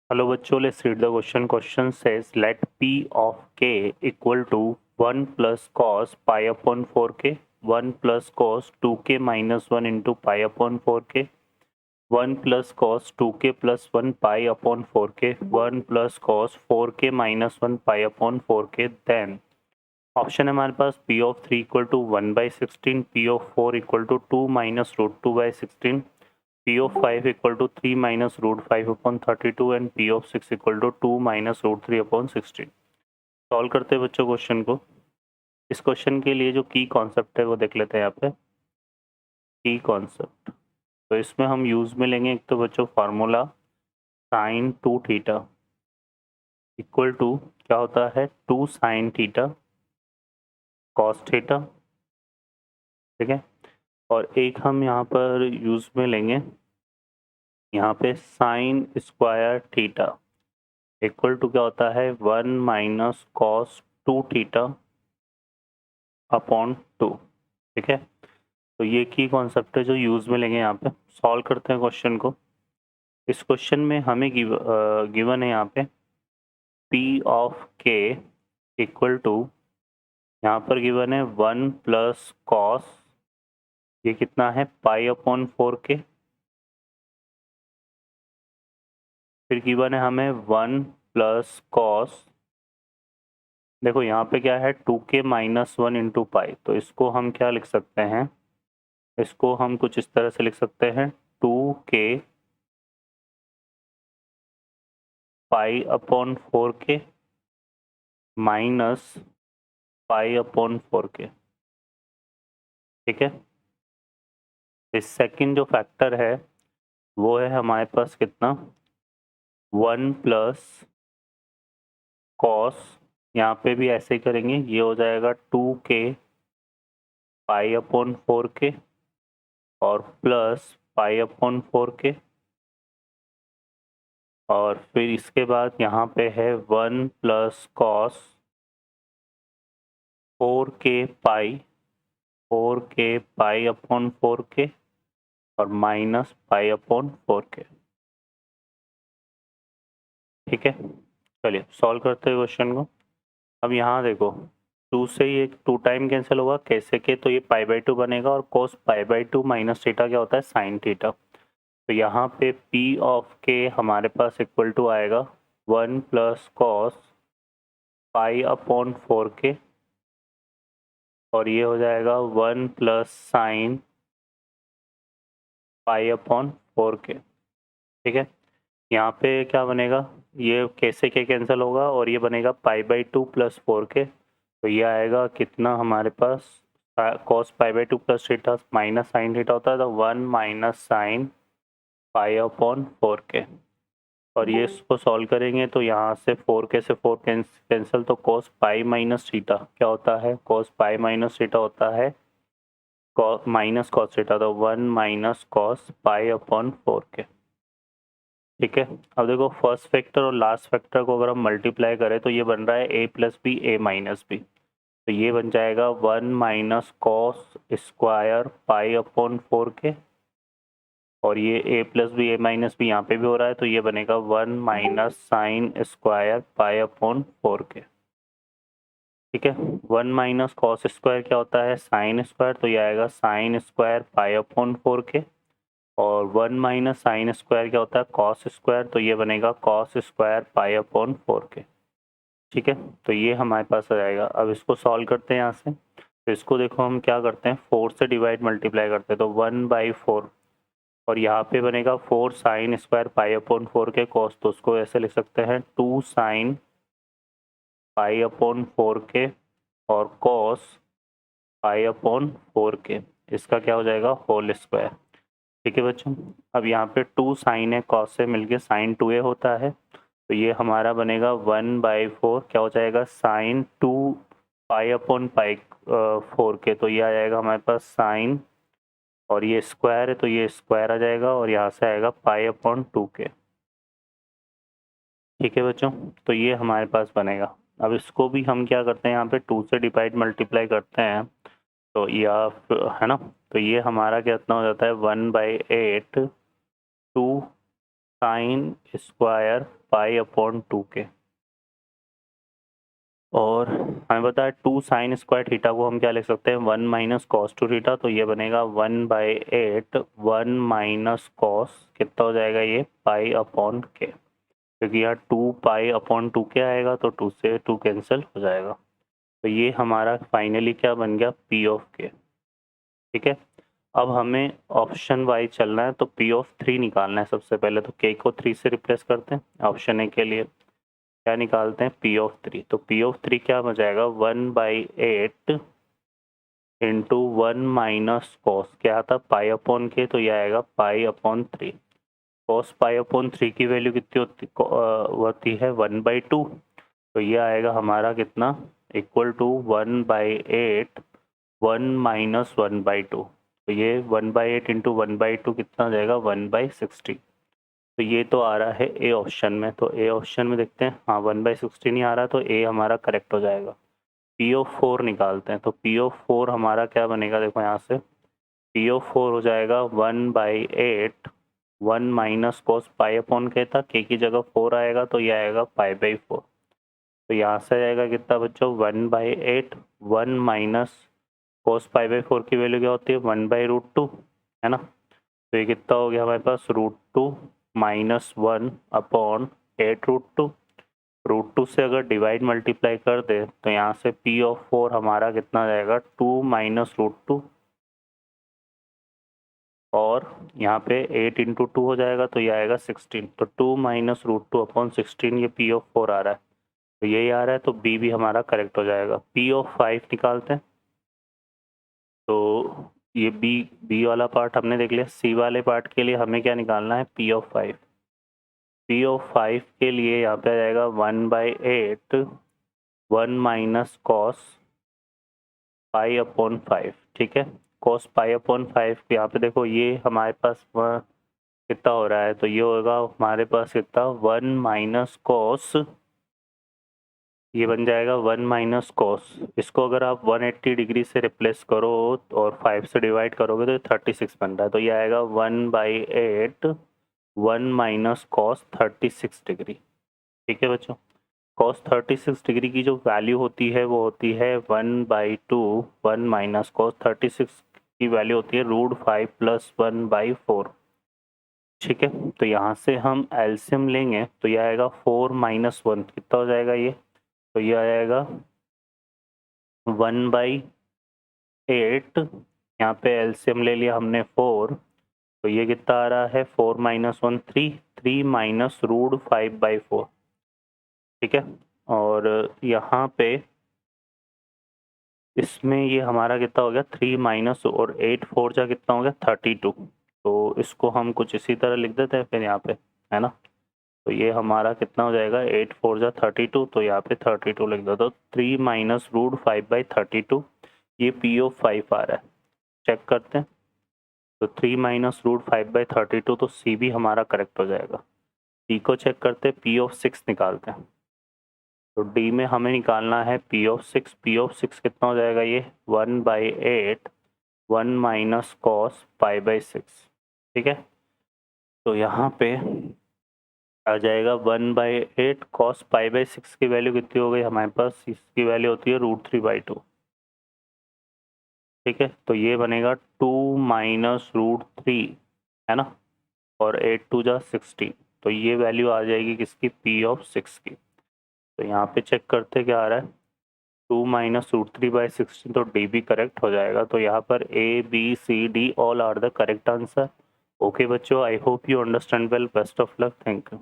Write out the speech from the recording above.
Hello बच्चों, let's read the question. Question says let P of k equal to 1 plus cos pi upon 4k, 1 plus cos 2k minus 1 into pi upon 4k, 1 plus cos 2k plus 1 pi upon 4k, 1 plus cos 4k minus 1 pi upon 4k. Then option है हमारे पास P of 3 equal to 1/16, P of 4 equal to 2 minus root 2/16, P of 5 equal to 3 minus root 5 upon 32 and P of 6 equal to 2 minus root 3 upon 16. Solve करते हैं बच्चों question को। इस question के लिए जो की कॉन्सेप्ट है वो देख लेते हैं यहाँ पे। की कॉन्सेप्ट तो इसमें हम यूज में लेंगे एक तो बच्चों formula sine 2 theta equal to क्या होता है 2 साइन थीटा कॉस थीटा, ठीक है। और एक हम यहाँ पर यूज में लेंगे यहाँ पे sine square theta equal to क्या होता है 1 माइनस कॉस 2 थीटा अपॉन 2, ठीक है। तो ये की कॉन्सेप्ट है जो यूज में लेंगे यहाँ पे। सॉल्व करते हैं क्वेश्चन को। इस क्वेश्चन में हमें गिवन है यहाँ पे P of K equal to यहाँ पर गिवन है 1 प्लस कॉस, ये कितना है पाई अपॉन 4k, फिर गिवन है हमें 1 प्लस कॉस, देखो यहाँ पे क्या है 2k माइनस 1 इंटू पाई, तो इसको हम क्या लिख सकते हैं, इसको हम कुछ इस तरह से लिख सकते हैं 2k पाई upon 4k minus pi upon 4k, ठीक है। इस सेकंड जो फैक्टर है वो है हमारे पास कितना 1 प्लस कॉस, यहाँ पे भी ऐसे ही करेंगे, ये हो जाएगा 2k पाई अपॉन 4k और प्लस पाई अपॉन 4k, और फिर इसके बाद यहाँ पे है 1 प्लस कॉस 4k पाई अपॉन 4k और माइनस पाई अपॉन 4k, ठीक है। चलिए सॉल्व करते हैं क्वेश्चन को। अब यहाँ देखो 2 से ये 2 टाइम कैंसिल होगा, कैसे के तो ये पाई बाई 2 बनेगा और कोस पाई बाई 2 माइनस थीटा क्या होता है साइन थीटा। तो यहाँ पे P ऑफ K हमारे पास इक्वल टू आएगा 1 plus cos pi upon 4k और ये हो जाएगा 1 plus sine pi upon 4k, ठीक है। यहाँ पे क्या बनेगा, ये कैसे के कैंसिल होगा और ये बनेगा पाई बाई 2 प्लस 4k, तो ये आएगा कितना हमारे पास cos pi by 2 plus theta minus sine theta होता है, तो 1 minus sine pi upon 4k। और ये इसको सॉल्व करेंगे तो यहाँ से 4k से 4 कैंसिल, तो कॉस पाई माइनस थीटा क्या होता है, कॉस पाई माइनस थीटा होता है माइनस कॉस थीटा, तो 1 minus cos pi upon 4k, ठीक है। अब देखो फर्स्ट फैक्टर और लास्ट फैक्टर को अगर हम मल्टीप्लाई करें तो ये बन रहा है a plus B A minus B, तो ये बन जाएगा 1 minus cos square pi upon 4k और ये a plus B A minus B यहाँ पे भी हो रहा है, तो ये बनेगा 1 minus sine square pi upon 4k, ठीक है। 1 माइनस कॉस स्क्वायर क्या होता है साइन स्क्वायर, तो ये आएगा sine square pi upon 4k और 1 माइनस साइन स्क्वायर क्या होता है कॉस स्क्वायर, तो ये बनेगा cos square pi upon 4k, ठीक है। तो ये हमारे पास आ जाएगा। अब इसको सॉल्व करते हैं यहाँ से, तो इसको देखो हम क्या करते हैं 4 से डिवाइड मल्टीप्लाई करते हैं, तो 1/4 और यहाँ पे बनेगा 4 sine square pi upon 4k cos, तो उसको ऐसे लिख सकते हैं 2 साइन पाई अपॉन 4k और कॉस पाई अपॉन 4k, इसका क्या हो जाएगा होल स्क्वायर, ठीक है बच्चों। अब यहाँ पे 2 साइन है कॉस से मिलके साइन 2a होता है, तो ये हमारा बनेगा 1/4 क्या हो जाएगा sign 2 pi upon pi 4k, तो ये आ जाएगा हमारे पास साइन और ये स्क्वायर है तो ये स्क्वायर आ जाएगा और यहाँ से आएगा पाई अपॉन 2k, ठीक है बच्चों। तो ये हमारे पास बनेगा। अब इसको भी हम क्या करते हैं यहाँ पे 2 से डिवाइड मल्टीप्लाई करते हैं, तो या है ना, तो ये हमारा कितना हो जाता है 1/8 2 sine square pi upon 2k, और हमें पता है 2 साइन स्क्वायर थीटा को हम क्या लिख सकते हैं 1 माइनस कॉस 2 थीटा, तो ये बनेगा 1/8 1 माइनस कॉस कितना हो जाएगा ये पाई अपॉन के, क्योंकि यहाँ 2 पाई अपॉन 2k आएगा तो 2 से 2 कैंसिल हो जाएगा। तो ये हमारा फाइनली क्या बन गया P ऑफ k। ठीक है, अब हमें ऑप्शन वाइज चलना है, तो P ऑफ 3 निकालना है सबसे पहले। तो k को 3 से रिप्लेस करते हैं, ऑप्शन ए के लिए क्या निकालते हैं P ऑफ 3। तो P ऑफ 3 क्या हो जाएगा 1/8 इंटू 1 माइनस कॉस क्या था पाई अपॉन के, तो यह आएगा pi upon 3। Cos pi upon 3 की वैल्यू कितनी होती है 1/2, तो ये आएगा हमारा कितना इक्वल टू 1/8 1 माइनस 1/2, तो ये 1/8 इंटू 1/2 कितना हो जाएगा 1/60। तो ये तो आ रहा है ए ऑप्शन में, तो ए ऑप्शन में देखते हैं, हाँ 1/60 नहीं आ रहा, तो ए हमारा करेक्ट हो जाएगा। P ऑफ 4 निकालते हैं, तो P ऑफ 4 हमारा क्या बनेगा, देखो यहाँ से P ऑफ 4 हो जाएगा 1/8 1 माइनस कॉस पाई अपॉन के था, के की जगह 4 आएगा तो ये आएगा पाई/4। तो यहाँ से आएगा कितना बच्चों 1/8 1 माइनस कॉस पाई/4 की वैल्यू क्या होती है 1/√2 है ना। तो ये कितना हो गया हमारे पास √2 माइनस 1 अपॉन 8√2। √2 से अगर डिवाइड मल्टीप्लाई कर दे तो यहाँ से P ऑफ 4 हमारा कितना जाएगा 2 माइनस √2, और यहाँ पे 8 इंटू 2 हो जाएगा तो ये आएगा 16। तो 2 माइनस √2 अपॉन 16 ये P ऑफ 4 आ रहा है, तो यही आ रहा है, तो B भी हमारा करेक्ट हो जाएगा। P ऑफ 5 निकालते हैं, तो ये B वाला पार्ट हमने देख लिया। C वाले पार्ट के लिए हमें क्या निकालना है P ऑफ 5। P ऑफ 5 के लिए यहाँ पे आ जाएगा 1/8 1 माइनस कॉस पाई अपॉन 5। ठीक है, कॉस पाई अपॉन 5 यहाँ पे देखो ये हमारे पास कितना हो रहा है, तो ये होगा हमारे पास कितना 1 माइनस कॉस, ये बन जाएगा 1 माइनस कॉस। इसको अगर आप 180 डिग्री से रिप्लेस करो और 5 से डिवाइड करोगे तो 36 बन रहा है, तो ये आएगा 1/8 1 माइनस कॉस 36 डिग्री। ठीक है बच्चों, कॉस 36 डिग्री की जो वैल्यू होती है वो होती है 1/2 1 माइनस कॉस 36 की वैल्यू होती है √5 प्लस 1/4। ठीक है, तो यहाँ से हम एलसीएम लेंगे तो ये आएगा 4 माइनस 1 कितना हो जाएगा ये, तो ये आएगा 1/8, यहाँ पे एलसीएम ले लिया हमने 4, तो ये कितना आ रहा है 4 माइनस 1 3 माइनस √5/4। ठीक है, और यहाँ पे इसमें ये हमारा कितना हो गया 3 माइनस और 8 4 जा कितना हो गया 32। तो इसको हम कुछ इसी तरह लिख देते हैं फिर यहाँ पे, है ना। तो ये हमारा कितना हो जाएगा 8 4 जा 32, तो यहाँ पे 32 लिख दो, तो 3 माइनस √5/32 ये P ऑफ 5 आ रहा है। चेक करते हैं, तो 3 माइनस √5/32, तो C भी हमारा करेक्ट हो जाएगा। D को चेक करते हैं, P ऑफ 6 निकालते हैं, तो D में हमें निकालना है P ऑफ 6। P ऑफ 6 कितना हो जाएगा ये 1/8 1 माइनस कॉस पाई/6। ठीक है, तो यहाँ पे आ जाएगा 1/8 कॉस पाई/6 की वैल्यू कितनी हो गई हमारे पास, इसकी वैल्यू होती है √3/2। ठीक है, तो ये बनेगा 2 माइनस √3 है ना, और 8 2 जा 16, तो ये वैल्यू आ जाएगी किसकी P ऑफ 6 की। तो यहाँ पे चेक करते क्या आ रहा है 2 माइनस √3/16, तो D भी करेक्ट हो जाएगा। तो यहाँ पर A B C D all are the correct answer. Okay बच्चों, I hope you understand well, best of luck, thank you.